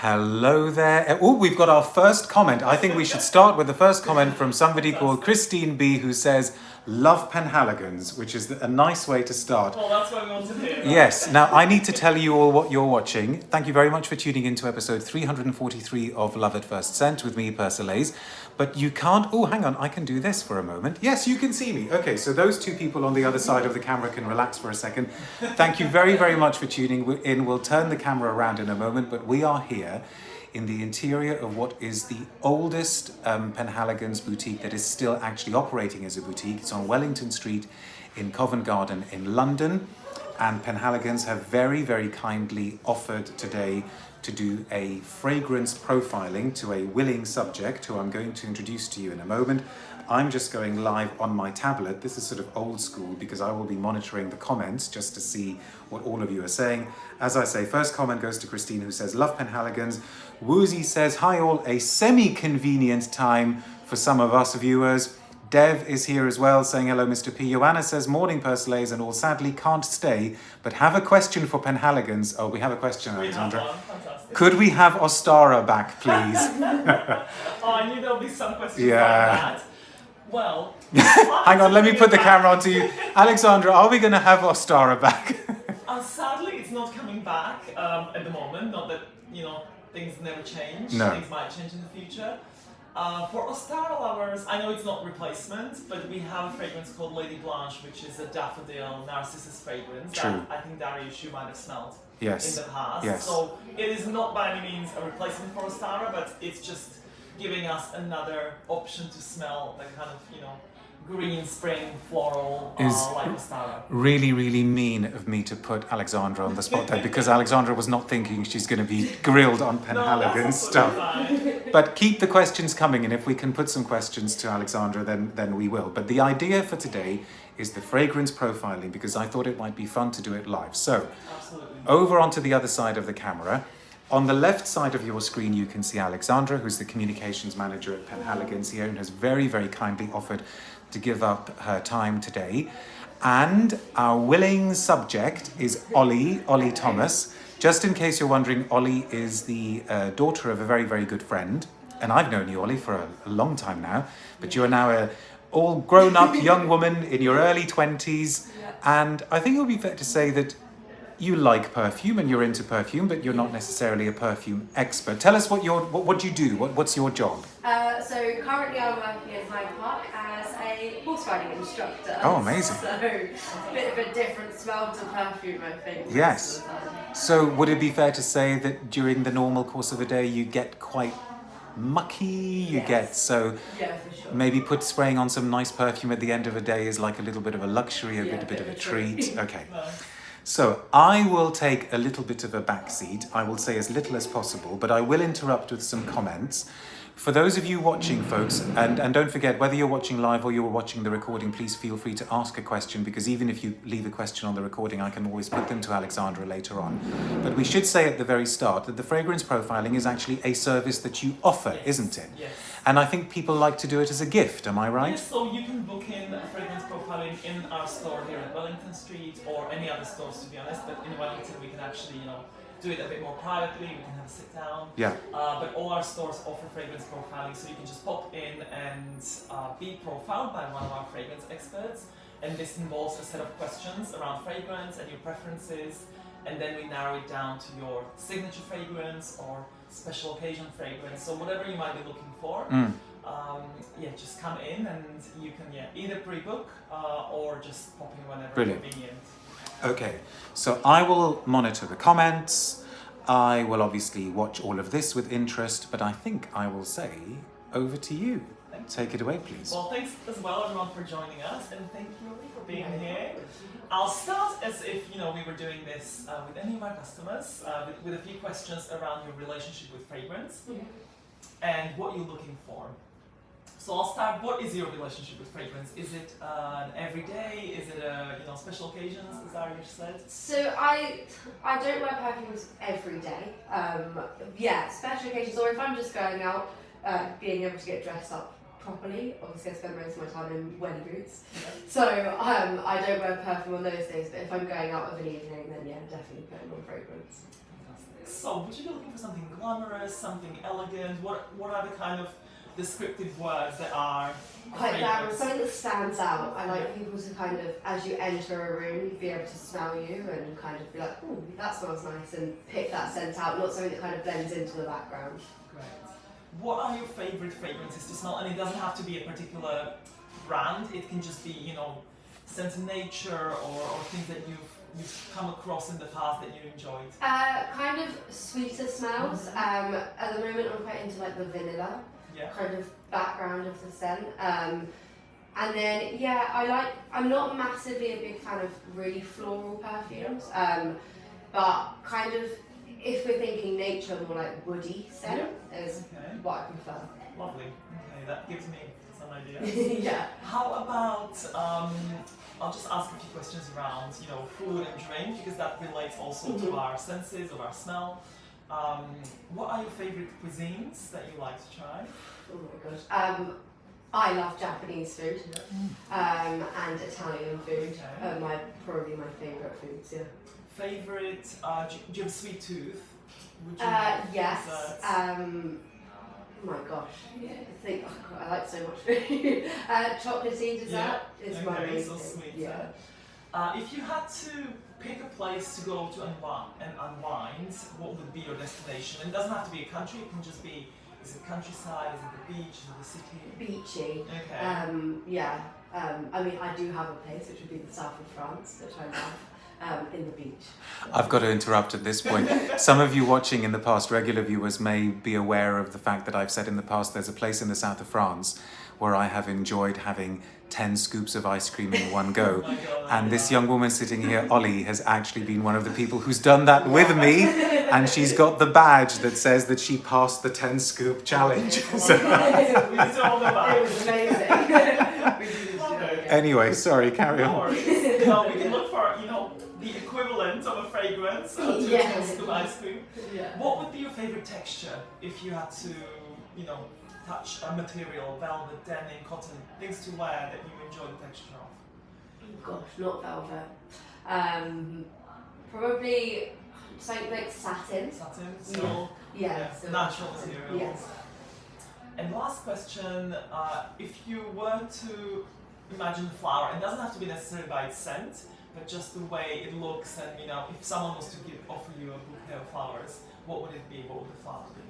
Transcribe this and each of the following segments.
Hello there. Oh, we've got our first comment. I think we should start with the first comment from somebody called Christine B, who says, love Penhaligons, which is a nice way to start. Well, that's what we want to hear. Right? Yes. Now, I need to tell you all what you're watching. Thank you very much for tuning into episode 343 of Love at First Scent with me, Persolaise. But you can't... Oh, hang on. I can do this for a moment. Yes, you can see me. Okay, so those two people on the other side of the camera can relax for a second. Thank you very, very much for tuning in. We'll turn the camera around in a moment, but we are here in the interior of what is the oldest Penhaligons boutique that is still actually operating as a boutique. It's on Wellington Street in Covent Garden in London. And Penhaligons have very, very kindly offered today to do a fragrance profiling to a willing subject who I'm going to introduce to you in a moment. I'm just going live on my tablet. This is sort of old school because I will be monitoring the comments just to see what all of you are saying. As I say, first comment goes to Christine, who says, love Penhaligons. Woozy says, hi all, a semi-convenient time for some of us viewers. Dev is here as well, saying hello, Mr. P. Joanna says, morning, Persolaise, and all sadly can't stay, but have a question for Penhaligons. Oh, we have a question, Alexandra. Could we have Ostara back, please? Oh, I knew there would be some questions like that. Well... Hang on, let me put the camera onto you. Alexandra, are we going to have Ostara back? Sadly, it's not coming back at the moment. Not that, things never change. No. Things might change in the future. For Ostara lovers, I know it's not replacement, but we have a fragrance called Lady Blanche, which is a daffodil narcissus fragrance. True. That I think, Darius, you might have smelled Yes. in the past. Yes. So it is not by any means a replacement for Ostara, but it's just giving us another option to smell the kind of, green spring floral like Ostara. Really, really mean of me to put Alexandra on the spot there because Alexandra was not thinking she's going to be grilled on Penhaligon stuff. But keep the questions coming, and if we can put some questions to Alexandra, then we will. But the idea for today is the fragrance profiling because I thought it might be fun to do it live. So, Absolutely. Over onto the other side of the camera. On the left side of your screen, you can see Alexandra, who's the communications manager at Penhaligons here and has very, very kindly offered to give up her time today. And our willing subject is Oli Thomas. Just in case you're wondering, Oli is the daughter of a very, very good friend. And I've known you, Oli, for a long time now. But you are now a all grown-up young woman in your early 20s. And I think it would be fair to say that you like perfume and you're into perfume, but you're not necessarily a perfume expert. Tell us what do you do? What's your job? So currently I'm working in Hyde Park as a horse riding instructor. Oh, amazing. So a bit of a different smell to perfume, I think. Yes. So would it be fair to say that during the normal course of a day you get quite mucky? Yeah, for sure. Maybe spraying on some nice perfume at the end of a day is like a little bit of a luxury, a bit of a treat. Okay. So I will take a little bit of a backseat. I will say as little as possible, but I will interrupt with some comments. For those of you watching, folks, and don't forget, whether you're watching live or you're watching the recording, please feel free to ask a question, because even if you leave a question on the recording, I can always put them to Alexandra later on. But we should say at the very start that the fragrance profiling is actually a service that you offer, isn't it? Yes. And I think people like to do it as a gift, am I right? Yes, so you can book in a fragrance profiling in our store here at Wellington Street, or any other stores, to be honest, but in Wellington we can actually, do it a bit more privately, we can have a sit down. Yeah. But all our stores offer fragrance profiling, so you can just pop in and be profiled by one of our fragrance experts. And this involves a set of questions around fragrance and your preferences, and then we narrow it down to your signature fragrance or special occasion fragrance. So whatever you might be looking for, just come in and you can either pre-book or just pop in whenever convenient. Okay, so I will monitor the comments. I will obviously watch all of this with interest, but I think I will say over to you. Take it away, please. Well, thanks as well, everyone, for joining us, and thank you, Oli, for being here. I'll start as if we were doing this with any of our customers, with a few questions around your relationship with fragrance and what you're looking for. So I'll start. What is your relationship with fragrance? Is it an everyday? Is it a special occasions, as Darius said? So I don't wear perfumes every day. Special occasions, or if I'm just going out, being able to get dressed up properly. Obviously, I spend most of my time in welly boots, so I don't wear perfume on those days. But if I'm going out of an evening, then definitely putting on fragrance. So, would you be looking for something glamorous, something elegant? What are the kind of descriptive words that are Quite glamorous, fragrance? something that stands out. I like people to kind of, as you enter a room, be able to smell you and kind of be like, oh, that smells nice, and pick that scent out, not something that kind of blends into the background. Great. What are your favourite fragrances to smell? And it doesn't have to be a particular brand. It can just be, you know, scent in nature or things that you've come across in the past that you enjoyed. Kind of sweeter smells. At the moment, I'm quite into like the vanilla kind of background of the scent. And then I'm not massively a big fan of really floral perfumes. But kind of, if we're thinking nature, more like woody scent is what I prefer. Lovely. Okay, that gives me some ideas. Yeah. How about I'll just ask a few questions around, you know, food and drink, because that relates also to our senses, of our smell. What are your favourite cuisines that you like to try? Oh my gosh. I love Japanese food and Italian food. Okay. Probably my favourite foods. Yeah. Favourite? Do you have a sweet tooth? Would you Yes. desserts? Oh my gosh. I think I like so much food. Chocolatey dessert is my main so thing. sweet. Yeah. If you had to pick a place to go to unwind, what would be your destination? And it doesn't have to be a country. It can just be. Is it countryside? Is it the beach? Is it the city? Beachy. Okay. I mean, I do have a place which would be the south of France, which I love, in the beach. I've got to interrupt at this point. Some of you watching in the past, regular viewers, may be aware of the fact that I've said in the past there's a place in the south of France where I have enjoyed having 10 scoops of ice cream in one go. Oh my God, And this young woman sitting here, Oli, has actually been one of the people who's done that with me. And she's got the badge that says that she passed the 10 scoop challenge. So, We need to all go back. It was amazing. We did Love it. it. anyway, sorry, carry No on. worries. No, we can look for, you know, the equivalent of a fragrance to Yes. to ice cream. Yeah. What would be your favorite texture if you had to, you know, touch a material, velvet, denim, cotton, things to wear that you enjoy the texture of? Gosh, not velvet. Probably something like satin. Satin, silk, Yeah. So natural materials. Yes. And last question, if you were to imagine the flower, it doesn't have to be necessarily by its scent, but just the way it looks, and you know, if someone was to offer you a bouquet of flowers, what would it be? What would the flower be?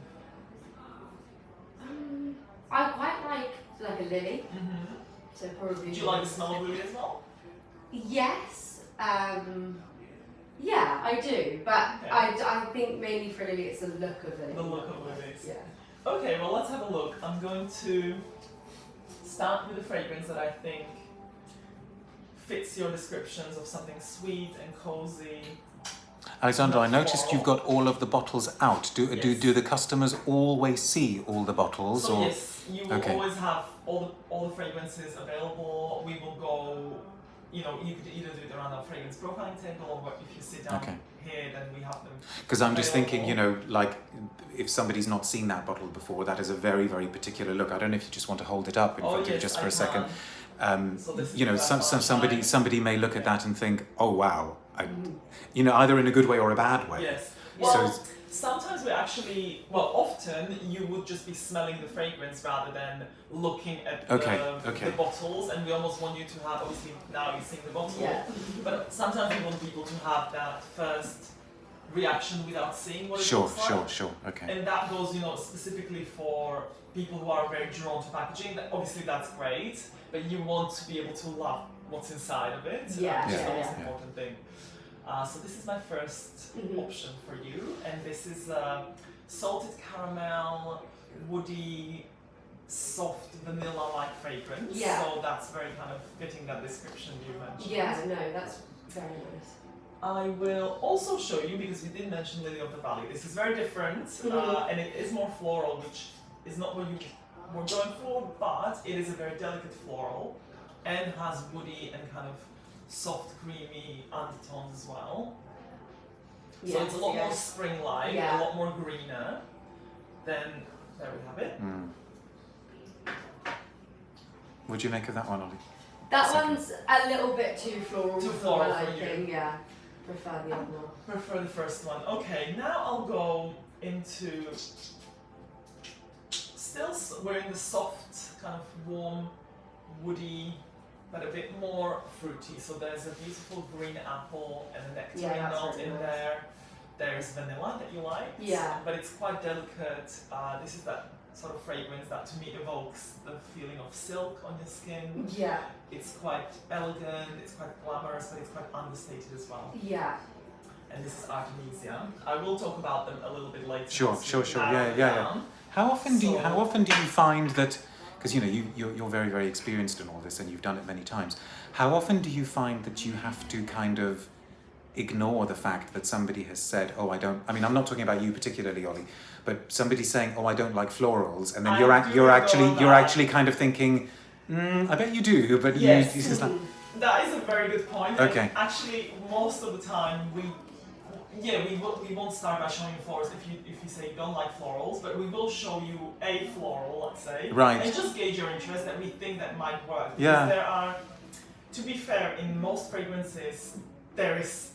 I quite like a lily. Mm-hmm. So probably. Do you like the smell of lily as well? Yes. Yeah, I do, but Okay. I think mainly for lily it's the look of it. The look of lilies. Yeah. Okay, well let's have a look. I'm going to start with a fragrance that I think fits your descriptions of something sweet and cozy. Alexandra, I noticed you've got all of the bottles out. Yes. Do the customers always see all the bottles? So or? yes, you will Okay. always have all the fragrances available. We will go, you know, you could either do it around our fragrance profiling table, or if you sit down Okay. here, then we have them. Because I'm just thinking, available. you know, like if somebody's not seen that bottle before, that is a very, very particular look. I don't know if you just want to hold it up in front of you just for a second. So this is You know, the somebody line. somebody may look at that and think, oh wow, you know, either in a good way or a bad way. Yes. So Well, it's- sometimes we actually, often you would just be smelling the fragrance rather than looking at Okay, the okay. bottles, and we almost want you to have, obviously now you're seeing the bottle, Yeah. but sometimes we want people to have that first reaction without seeing what it Sure, looks like. sure. Okay. And that goes, you know, specifically for people who are very drawn to packaging. Obviously, that's great, but you want to be able to love what's inside of it, Yeah, which is the yeah, most yeah. important thing. So this is my first option for you, and this is salted caramel, woody, soft vanilla-like fragrance. Yeah. So that's very kind of fitting that description you mentioned. Yeah, no, that's very nice. I will also show you, because we did mention Lily of the Valley. This is very different, and it is more floral, which is not what you were going for, but it is a very delicate floral, and has woody and kind of soft, creamy undertones as well. So it's a lot more spring-like, Yeah. a lot more greener. Then there we have it. What'd you make of that one, Ollie? That Second. one's a little bit too floral Too for floral my for you. liking, yeah. prefer the other one. Prefer the first one. Okay, now I'll go into we're in the soft, kind of warm, woody, but a bit more fruity. So there's a beautiful green apple and a nectarine note in there. There's vanilla that you like, but it's quite delicate. This is that sort of fragrance that to me evokes the feeling of silk on your skin. Yeah. It's quite elegant, it's quite glamorous, but it's quite understated as well. Yeah. And this is Artemisia. I will talk about them a little bit later. Sure. Yeah. How often do you find that? Because you're very, very experienced in all this, and you've done it many times. How often do you find that you have to kind of ignore the fact that somebody has said, "Oh, I don't." I mean, I'm not talking about you particularly, Oli, but somebody saying, "Oh, I don't like florals," and then you're actually kind of thinking, "I bet you do," but yes. you just like. That is a very good point. Okay. And actually, most of the time we won't start by showing you florals if you say you don't like florals, but we will show you a floral, let's say, right, and just gauge your interest that we think that might work. Yeah. Because there are, to be fair, in most fragrances there is.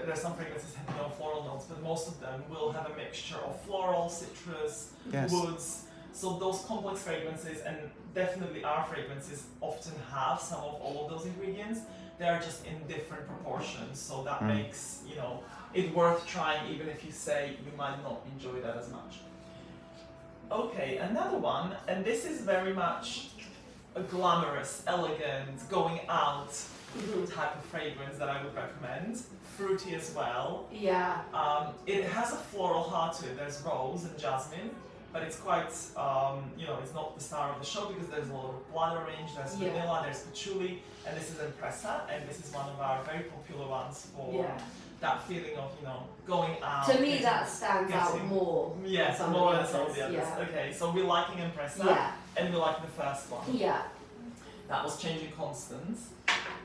There's some fragrances have no floral notes, but most of them will have a mixture of floral, citrus, woods. So those complex fragrances, and definitely our fragrances, often have some of all of those ingredients. They are just in different proportions, so that makes it worth trying, even if you say you might not enjoy that as much. Okay, another one, and this is very much a glamorous, elegant, going out type of fragrance that I would recommend. Fruity as well. Yeah. It has a floral heart to it. There's rose and jasmine, but it's quite, it's not the star of the show because there's a lot of blood orange, there's vanilla, there's patchouli, and this is Impressa, and this is one of our very popular ones for that feeling of, going out. To me, that stands out more. Yes, more than some of the others. Yeah. Okay, so we're liking Impressa, and we like the first one. Yeah. That was Changing Constance.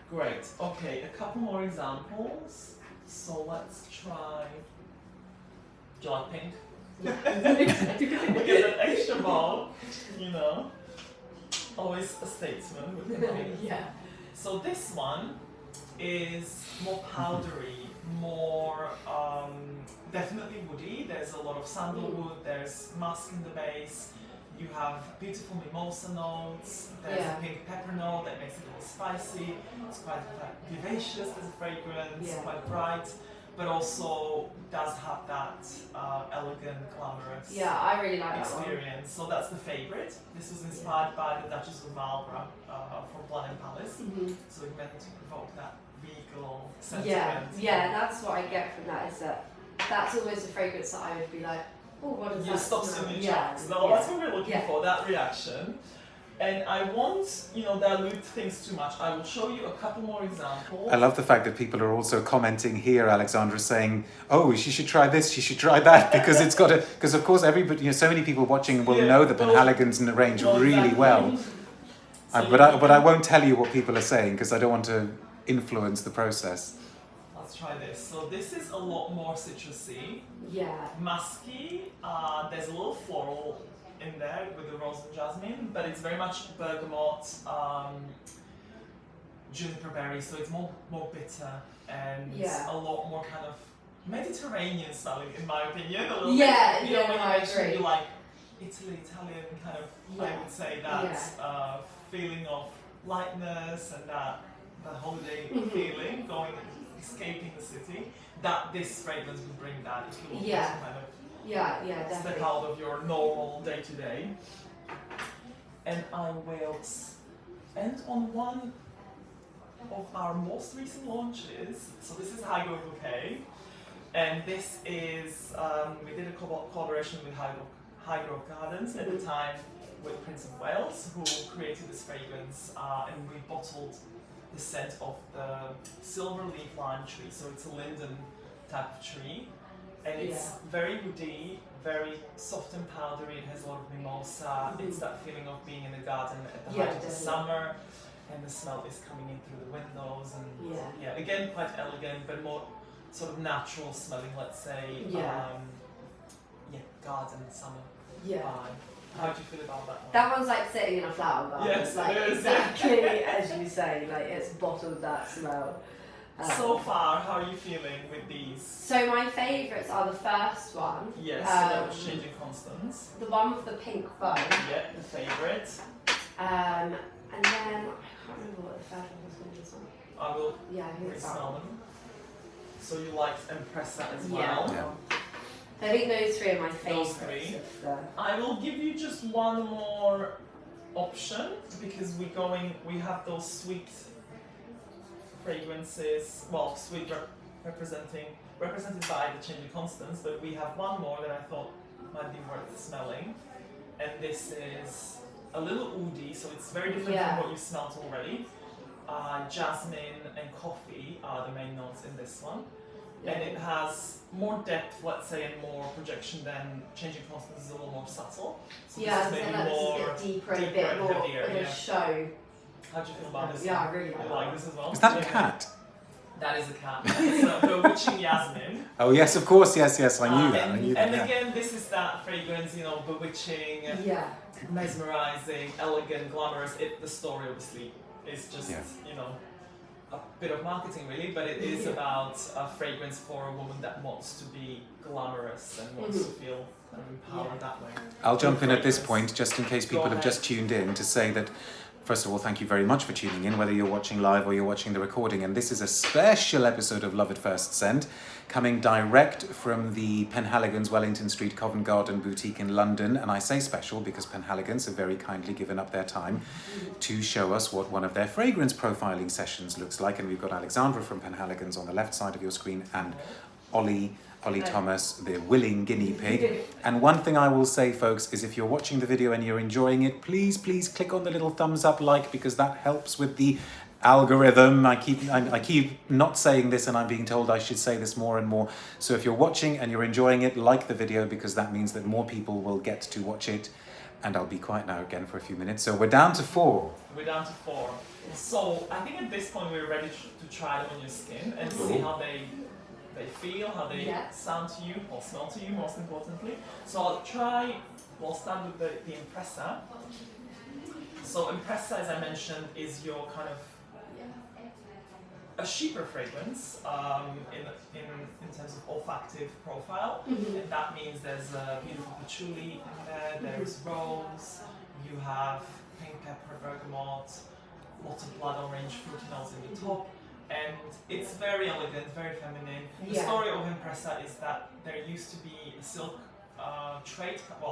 Great. Okay, a couple more examples. So let's try. Do you like pink? We get an extra ball, always a statesman with the pink. Yeah. So this one is more powdery, more definitely woody. There's a lot of sandalwood, there's musk in the base. You have beautiful mimosa notes, there's a pink pepper note that makes it a little spicy. It's quite vivacious as a fragrance, quite bright, but also does have that elegant, glamorous I really like experience. So that's the favorite. This was inspired by the Duchess of Marlborough from Blenheim Palace. So it meant to provoke that regal sentiment. Yeah, that's what I get from that, is that's always a fragrance that I would be like, oh, what does that stop smell? in your tracks. No, that's what we're looking for, that reaction. And I won't, dilute things too much. I will show you a couple more examples. I love the fact that people are also commenting here, Alexandra, saying, "Oh, she should try this, she should try that," because it's got because of course everybody, so many people watching will know the Penhaligons in the range really well. So but I won't tell you what people are saying because I don't want to influence the process. Let's try this. So this is a lot more citrusy. Yeah. Musky. There's a little floral in there with the rose and jasmine, but it's very much bergamot, juniper berry, so it's more bitter and a lot more kind of Mediterranean smelling, in my opinion. A little bit. When you mentioned you like Italian kind of, I would say that feeling of lightness and that holiday feeling, escaping the city. That this fragrance would bring that if you want to kind of definitely step out of your normal day-to-day. And I will end on one of our most recent launches. So this is High Grove Bouquet, and this is we did a collaboration with High Grove Gardens at the time with Prince of Wales, who created this fragrance, and we bottled the scent of the silver leaf lime tree. So it's a linden type of tree. And it's very woody, very soft and powdery. It has a lot of mimosa. It's that feeling of being in the garden at the height of the summer, and the smell is coming in through the windows. And again, quite elegant, but more sort of natural smelling, let's say. Garden, summer vibe. How do you feel about that one? That one's like sitting in a flower garden. Yes, like it is. Exactly as you say, like it's bottled that smell. So far, how are you feeling with these? So my favourites are the first one. Yes, so that was Changing Constants. The one with the pink bow. Yeah, the favourite. And then, I can't remember what the third one was going to be. I will Here's that resell one. them. So you liked Impressa as Yeah. well? I think those three are my Those favourites. three. Of the... I will give you just one more option because we have those sweet fragrances, well, sweet represented by the Changing Constants, but we have one more that I thought might be worth smelling, and this is a little oudi, so it's very different from what you smelled already. Jasmine and coffee are the main notes in this one, and it has more depth, let's say, and more projection than Changing Constants is a little more subtle. So this is maybe more a bit deeper and a bit more heavier, of a show. How do you feel about this? Yeah, one? I really You like this as well? Is that a cat? That is a cat. It's Bewitching Yasmin. Oh yes, of course, yes, I knew that. And again, this is that fragrance, bewitching, mesmerizing, elegant, glamorous. The story obviously is just, a bit of marketing really, but it is about a fragrance for a woman that wants to be glamorous and wants to feel empowered that way. I'll jump in at this point, just in case people have just tuned in, to say that, first of all, thank you very much for tuning in, whether you're watching live or you're watching the recording. And this is a special episode of Love at First Scent, coming direct from the Penhaligon's Wellington Street Covent Garden boutique in London. And I say special because Penhaligon's have very kindly given up their time to show us what one of their fragrance profiling sessions looks like. And we've got Alexandra from Penhaligon's on the left side of your screen, and Oli Thomas, the willing guinea pig. And one thing I will say, folks, is if you're watching the video and you're enjoying it, please click on the little thumbs up because that helps with the algorithm. I keep not saying this, and I'm being told I should say this more and more. So if you're watching and you're enjoying it, like the video, because that means that more people will get to watch it. And I'll be quiet now again for a few minutes. So we're down to 4. We're down to 4. So I think at this point we're ready to try them on your skin and see how they feel, how they sound to you, or smell to you, most importantly. So we'll start with the Impressa. So Impressa, as I mentioned, is your kind of a cheaper fragrance in terms of olfactive profile. And that means there's a beautiful patchouli in there, there's rose, you have pink pepper, bergamot, lots of blood orange, fruity notes in the top. And it's very elegant, very feminine. The story of Impressa is that there used to be a silk trade, a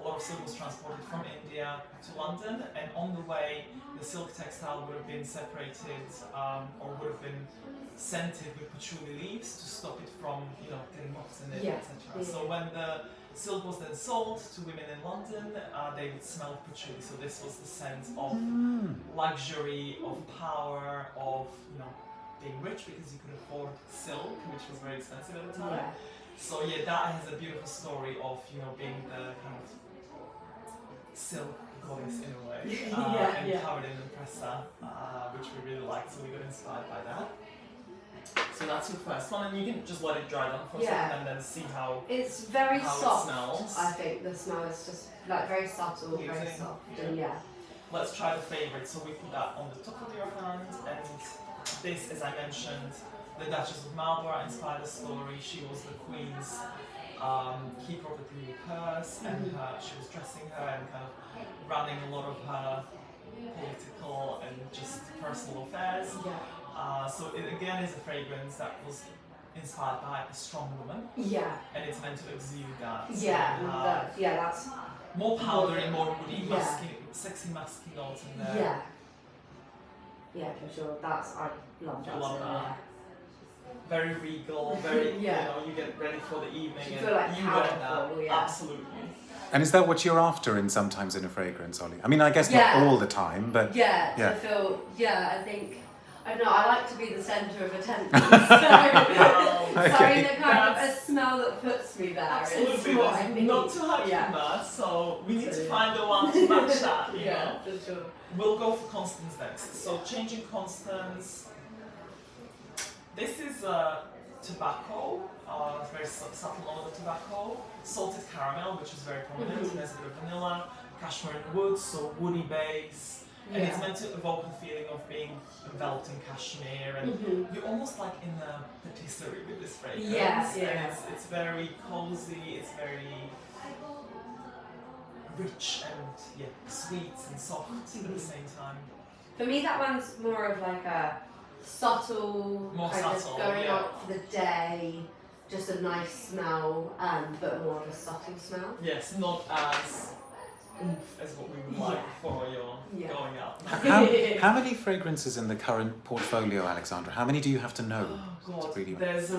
lot of silk was transported from India to London, and on the way the silk textile would have been separated or would have been scented with patchouli leaves to stop it from getting moths in it, etc. So when the silk was then sold to women in London, they would smell patchouli. So this was the scent of luxury, of power, of being rich because you could afford silk, which was very expensive at the time. So that has a beautiful story of being the kind of silk goddess in a way, and covered in Impressa, which we really liked. So we got inspired by that. So that's your first one, and you can just let it dry down for a second and then see how it's very soft. It smells. I think the smell is just very subtle, very soft, and Let's try the favorite. So we put that on the top of your hand, and this, as I mentioned, the Duchess of Marlborough inspired the story. She was the Queen's keeper of the Privy Purse, and she was dressing her and kind of running a lot of her political and just personal affairs. So it again is a fragrance that was inspired by a strong woman. And it's meant to exude that. So that's more powdery, more woody, sexy masculine notes in there. For sure. I love that. I love that. Very regal, very, you get ready for the evening You and feel like you wear that. powerful, Absolutely. And is that what you're after sometimes in a fragrance, Oli? I mean, I guess not all the time, but... To feel, I think, I don't know, I like to be the centre of attention, so in a kind of a smell that puts me there. Absolutely, what I need. not too hard from that, so we need to find the one to match that, you know? For sure. We'll go for Constance next. So Changing Constance, this is tobacco, very subtle note of tobacco, salted caramel, which is very prominent, and there's a bit of vanilla, cashmere and wood, so woody base, And it's meant to evoke the feeling of being enveloped in cashmere, and you're almost like in a patisserie with this fragrance. And it's very cozy, it's very rich and sweet and soft at the same time. For me, that one's more of like a subtle, of going out for the day, just a nice smell, but more of a subtle smell. Yes, not as oomph as what we would like for your going out. How many fragrances in the current portfolio, Alexandra? How many do you have to know? Oh God, really there's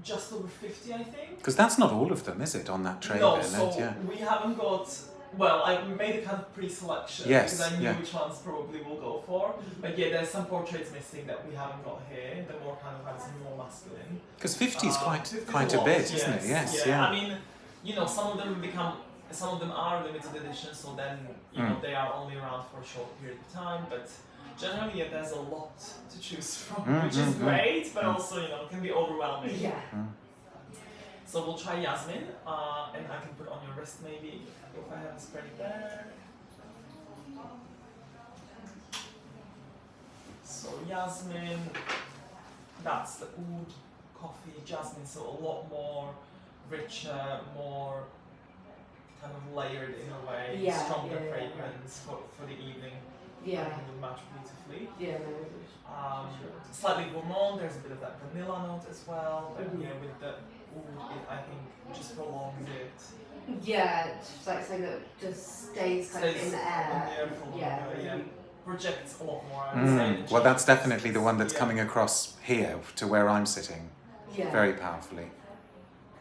just over 50, I think. Because that's not all of them, is it, on that tray? No, there, so we haven't got. Well, I made a kind of pre-selection because I knew which ones probably we'll go for. But there's some portraits missing that we haven't got here. The more kind of more masculine. Because 50 is quite a bit, isn't it? Yes, I mean, some of them are limited edition, so then they are only around for a short period of time. But generally, there's a lot to choose from, which is great, but also it can be overwhelming. Yeah. So we'll try Yasmin, and I can put on your wrist maybe if I have a spray there. So Yasmin, that's the oud coffee jasmine, so a lot more richer, more kind of layered in a way, stronger fragrance for the evening. Yeah. That would match beautifully. Yeah, slightly gourmand, there's a bit of that vanilla note as well, but with the oud, I think just prolongs it. Yeah, it's like something that just stays kind of in the air. Projects a lot more, I would say. Well, that's definitely the one that's coming across here to where I'm sitting very powerfully.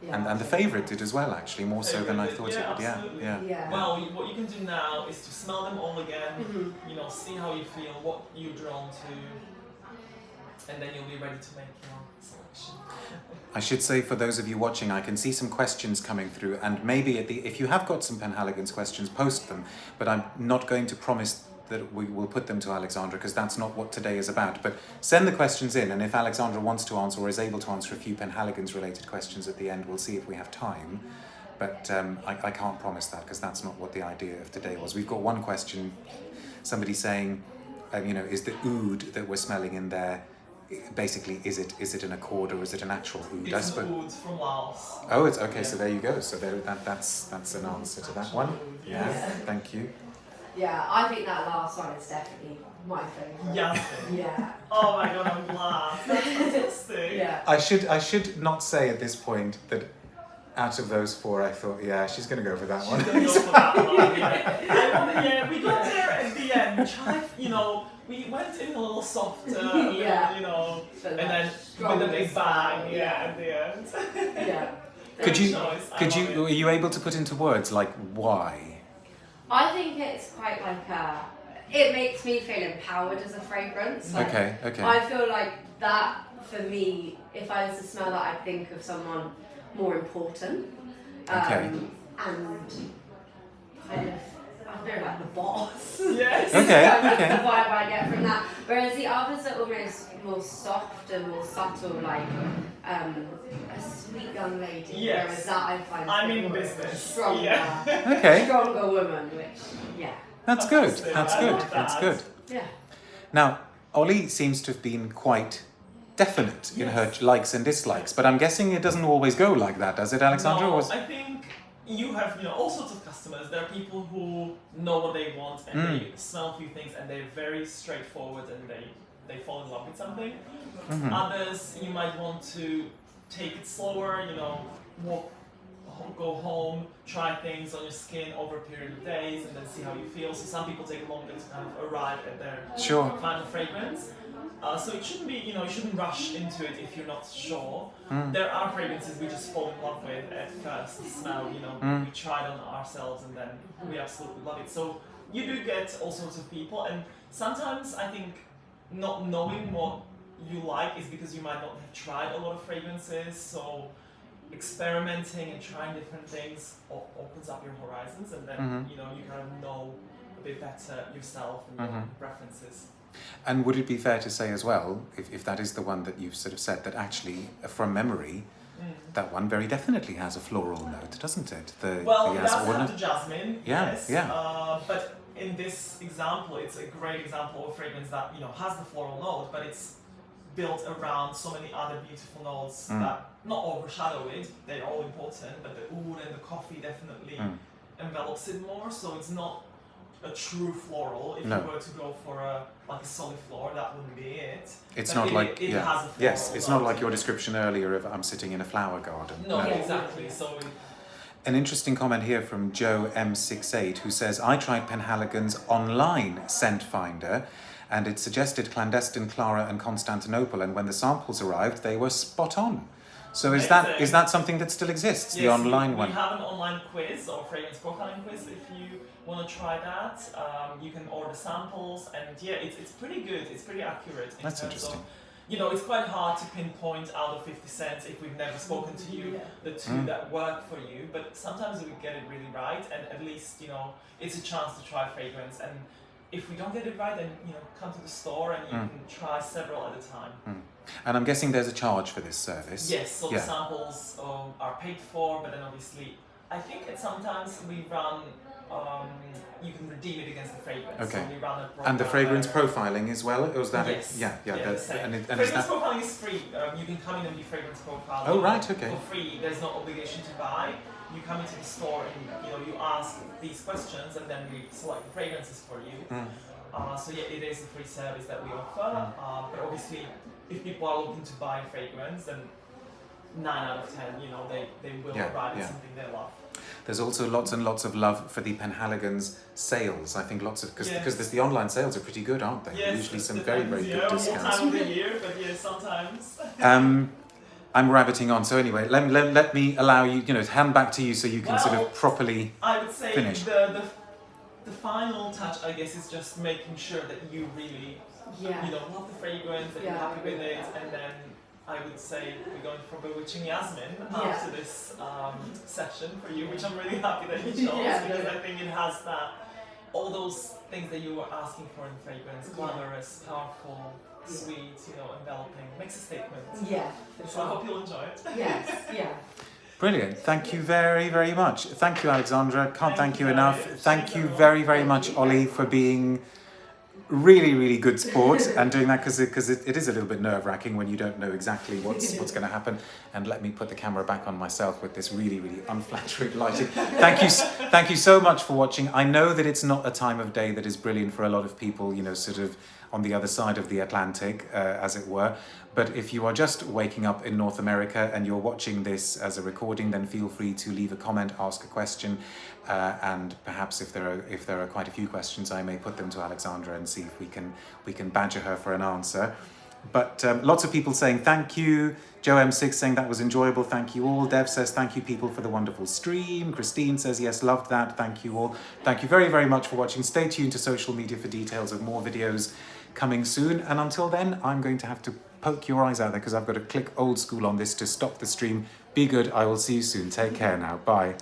And the favourite did as well, actually, more so than I thought it would. Yeah. Well, what you can do now is to smell them all again, see how you feel, what you're drawn to, and then you'll be ready to make your selection. I should say, for those of you watching, I can see some questions coming through, and maybe if you have got some Penhaligon's questions, post them, but I'm not going to promise that we will put them to Alexandra, because that's not what today is about. But send the questions in, and if Alexandra wants to answer or is able to answer a few Penhaligon's related questions at the end, we'll see if we have time. But I can't promise that, because that's not what the idea of today was. We've got one question, somebody saying, is the oud that we're smelling in there, basically, is it an accord or is it an actual oud? It's an oud from Laos. Oh, it's okay. So there you go. So that's an answer to that one. Yeah. Thank you. Yeah, I think that last one is definitely my favourite. Yeah. Oh my God, I'm glad. That's fantastic. Yeah. I should not say at this point that out of those four, I thought, she's going to go for that one. She's going to go for that one. We got there at the end. We went in a little softer, and then with a big bang, at the end. Were you able to put into words like why? I think it's quite like it makes me feel empowered as a fragrance. Okay. I feel like that, for me, if I was to smell that, I'd think of someone more important. And kind of, I don't know, like the boss. Yes. Okay. That's the vibe I get from that. Whereas the others are almost more soft and more subtle, like a sweet young lady. Yes. Whereas that I find I'm in business. Stronger, stronger woman, which, That's good. That's good. Yeah. Now, Oli seems to have been quite definite in her likes and dislikes, but I'm guessing it doesn't always go like that, does it, Alexandra? No, I think you have all sorts of customers. There are people who know what they want and they smell a few things and they're very straightforward and they fall in love with something. Others, you might want to take it slower, go home, try things on your skin over a period of days and then see how you feel. So some people take longer to kind of arrive at their final fragrance. So it shouldn't be, you shouldn't rush into it if you're not sure. There are fragrances we just fall in love with at first smell, we try it on ourselves and then we absolutely love it. So you do get all sorts of people, and sometimes I think not knowing what you like is because you might not have tried a lot of fragrances, so experimenting and trying different things opens up your horizons, and then you kind of know a bit better yourself and your preferences. And would it be fair to say as well, if that is the one that you've sort of said, that actually, from memory, that one very definitely has a floral note, doesn't it? It does have the jasmine, yes. Yeah. But in this example, it's a great example of a fragrance that, you know, has the floral note, but it's built around so many other beautiful notes that not overshadow it. They're all important, but the oud and the coffee definitely envelops it more. So it's not a true floral. If you were to go for a solid floor, that wouldn't be it. It's but not like it has a floral yes, it's not note. like your description earlier of I'm sitting in a flower garden. No, exactly. So. An interesting comment here from Joe M68 who says, I tried Penhaligon's online scent finder and it suggested clandestine Clara and Constantinople, and when the samples arrived they were spot on. So is that something that still exists, yes, the online one? We have an online quiz or fragrance profiling quiz. If you want to try that, you can order samples, and yeah, it's pretty good. It's pretty accurate. That's interesting. You know, it's quite hard to pinpoint out of 50 scents if we've never spoken to you, the two that work for you, but sometimes we get it really right, and at least, you know, it's a chance to try fragrance, and if we don't get it right, then, you know, come to the store and you can try several at a time. And I'm guessing there's a charge for this service? Yes, so the samples are paid for, but then obviously, I think sometimes we run, you can redeem it against the fragrance. Okay. So we run a And the fragrance profiling as well? Or is that yes. fragrance profiling is free. You can come in and be fragrance profiled. Oh, right, okay. For free. There's no obligation to buy. You come into the store and, you know, you ask these questions, and then we select the fragrances for you. So yeah, it is a free service that we offer. But obviously, if people are looking to buy a fragrance, then 9 out of 10, you know, they will arrive at something they love. There's also lots and lots of love for the Penhaligon's sales. I think because the online sales are pretty good, aren't they? Yes, usually some very, very good discounts. What time of the year, but yeah, sometimes. I'm rabbiting on, so anyway, let me allow you, hand back to you so you can sort of properly I would say finish. The final touch, I guess, is just making sure that you really, love the fragrance, that you're happy with it, and then I would say we're going for Bewitching Yasmin after this session for you, which I'm really happy that you chose, because I think it has all those things that you were asking for in fragrance, glamorous, powerful, sweet, enveloping, makes a statement. Yeah. So I hope you'll enjoy it. Yes, yeah. Brilliant. Thank you very, very much. Thank you, Alexandra. Can't thank you enough. Very much. Thank you very, very much, Oli, for being really, really good sport and doing that, because it is a little bit nerve-wracking when you don't know exactly what's going to happen. And let me put the camera back on myself with this really, really unflattering lighting. Thank you so much for watching. I know that it's not a time of day that is brilliant for a lot of people, sort of on the other side of the Atlantic, as it were. But if you are just waking up in North America and you're watching this as a recording, then feel free to leave a comment, ask a question, and perhaps if there are quite a few questions, I may put them to Alexandra and see if we can badger her for an answer. But lots of people saying thank you. Joe M6 saying that was enjoyable. Thank you all. Dev says thank you people for the wonderful stream. Christine says yes, loved that. Thank you all. Thank you very, very much for watching. Stay tuned to social media for details of more videos coming soon. And until then, I'm going to have to poke your eyes out there because I've got to click old school on this to stop the stream. Be good. I will see you soon. Take care now. Bye.